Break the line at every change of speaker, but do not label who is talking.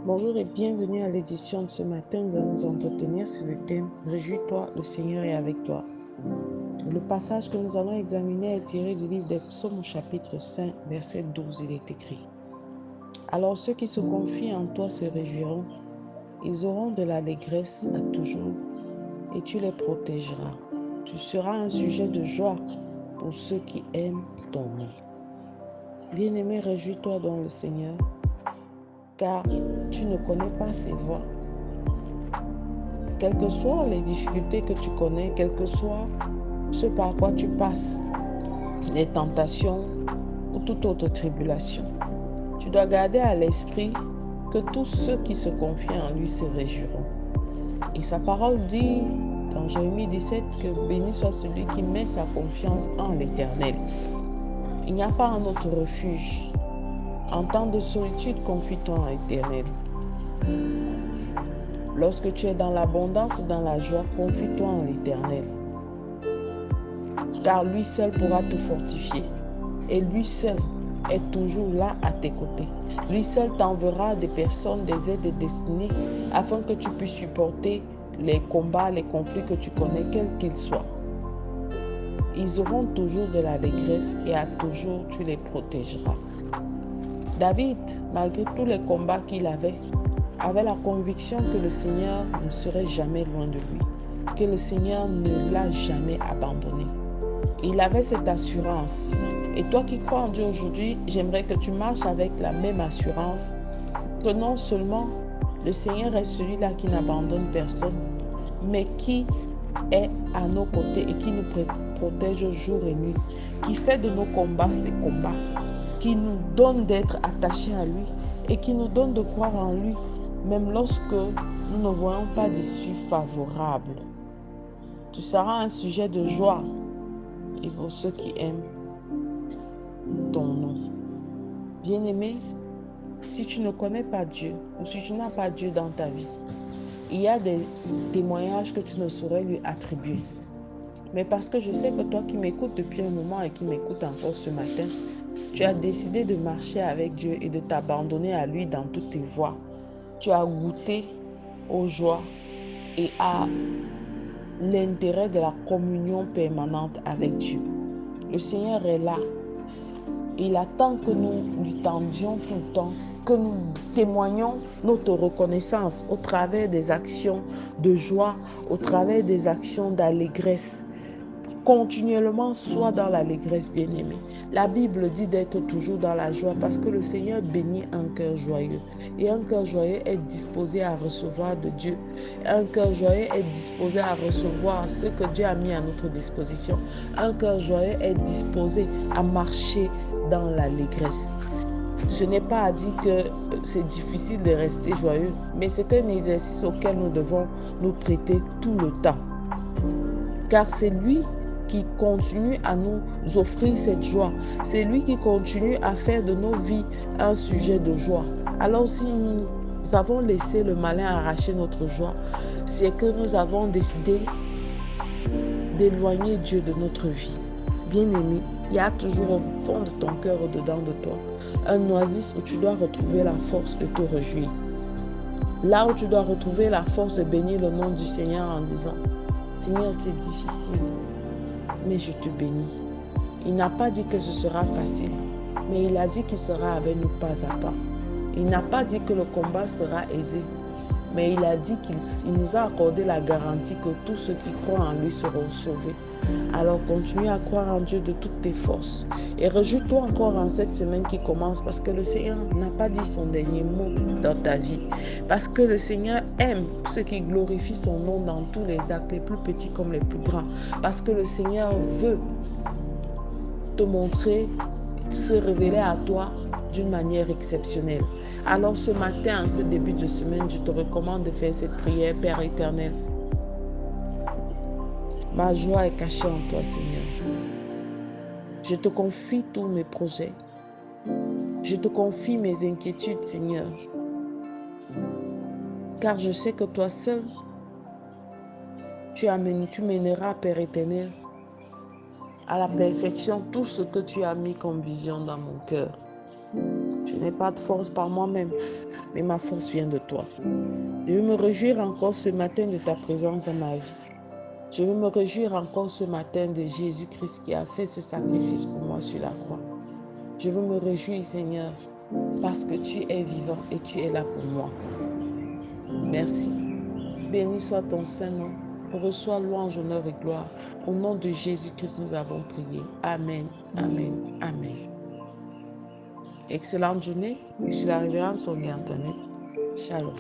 Bonjour et bienvenue à l'édition de ce matin. Nous allons nous entretenir sur le thème « Réjouis-toi, le Seigneur est avec toi ». Le passage que nous allons examiner est tiré du livre des Psaumes au chapitre 5, verset 12. Il est écrit « Alors ceux qui se confient en toi se réjouiront, ils auront de l'allégresse à toujours et tu les protégeras. Tu seras un sujet de joie pour ceux qui aiment ton nom. » Bien-aimé, réjouis-toi dans le Seigneur, car tu ne connais pas ses voies. Quelles que soient les difficultés que tu connais, quel que soit ce par quoi tu passes, les tentations ou toute autre tribulation, tu dois garder à l'esprit que tous ceux qui se confient en lui se réjouiront. Et sa parole dit dans Jérémie 17 que béni soit celui qui met sa confiance en l'Éternel. Il n'y a pas un autre refuge. En temps de solitude, confie-toi en l'Éternel. Lorsque tu es dans l'abondance ou dans la joie, confie-toi en l'Éternel. Car lui seul pourra te fortifier. Et lui seul est toujours là à tes côtés. Lui seul t'enverra des personnes, des aides destinées afin que tu puisses supporter les combats, les conflits que tu connais, quels qu'ils soient. Ils auront toujours de l'allégresse et à toujours tu les protégeras. David, malgré tous les combats qu'il avait la conviction que le Seigneur ne serait jamais loin de lui, que le Seigneur ne l'a jamais abandonné. Il avait cette assurance. Et toi qui crois en Dieu aujourd'hui, j'aimerais que tu marches avec la même assurance, que non seulement le Seigneur est celui-là qui n'abandonne personne, mais qui est à nos côtés et qui nous protège jour et nuit, qui fait de nos combats ses combats, qui nous donne d'être attachés à lui et qui nous donne de croire en lui, même lorsque nous ne voyons pas d'issue favorable. Tu seras un sujet de joie et pour ceux qui aiment ton nom. Bien-aimé, si tu ne connais pas Dieu ou si tu n'as pas Dieu dans ta vie, il y a des témoignages que tu ne saurais lui attribuer. Mais parce que je sais que toi qui m'écoutes depuis un moment et qui m'écoutes encore ce matin, tu as décidé de marcher avec Dieu et de t'abandonner à lui dans toutes tes voies. Tu as goûté aux joies et à l'intérêt de la communion permanente avec Dieu. Le Seigneur est là. Il attend que nous lui tendions tout le temps, que nous témoignions notre reconnaissance au travers des actions de joie, au travers des actions d'allégresse. Continuellement, sois dans l'allégresse, bien-aimé. La Bible dit d'être toujours dans la joie parce que le Seigneur bénit un cœur joyeux. Et un cœur joyeux est disposé à recevoir de Dieu. Un cœur joyeux est disposé à recevoir ce que Dieu a mis à notre disposition. Un cœur joyeux est disposé à marcher dans l'allégresse. Ce n'est pas à dire que c'est difficile de rester joyeux, mais c'est un exercice auquel nous devons nous prêter tout le temps. Car c'est lui qui continue à nous offrir cette joie. C'est lui qui continue à faire de nos vies un sujet de joie. Alors si nous avons laissé le malin arracher notre joie, c'est que nous avons décidé d'éloigner Dieu de notre vie. Bien-aimé, il y a toujours au fond de ton cœur, au-dedans de toi, un oasis où tu dois retrouver la force de te réjouir. Là où tu dois retrouver la force de bénir le nom du Seigneur en disant « Seigneur, c'est difficile, mais je te bénis. » Il n'a pas dit que ce sera facile, mais il a dit qu'il sera avec nous pas à pas. Il n'a pas dit que le combat sera aisé, mais il a dit qu'il nous a accordé la garantie que tous ceux qui croient en lui seront sauvés. Alors continue à croire en Dieu de toutes tes forces et réjouis-toi encore en cette semaine qui commence parce que le Seigneur n'a pas dit son dernier mot dans ta vie. Parce que le Seigneur aime ceux qui glorifient son nom dans tous les actes, les plus petits comme les plus grands. Parce que le Seigneur veut te montrer, se révéler à toi d'une manière exceptionnelle. Alors ce matin, en ce début de semaine, je te recommande de faire cette prière. Père éternel, ma joie est cachée en toi, Seigneur. Je te confie tous mes projets. Je te confie mes inquiétudes, Seigneur. Car je sais que toi seul, tu mèneras, Père éternel, à la perfection tout ce que tu as mis comme vision dans mon cœur. Je n'ai pas de force par moi-même, mais ma force vient de toi. Je veux me réjouir encore ce matin de ta présence dans ma vie. Je veux me réjouir encore ce matin de Jésus-Christ qui a fait ce sacrifice pour moi sur la croix. Je veux me réjouir, Seigneur, parce que tu es vivant et tu es là pour moi. Merci. Béni soit ton Saint-Nom. Reçois louange, honneur et gloire. Au nom de Jésus-Christ, nous avons prié. Amen, amen, amen. Excellente journée. Je suis la révérende Sonia Antoinette. Shalom.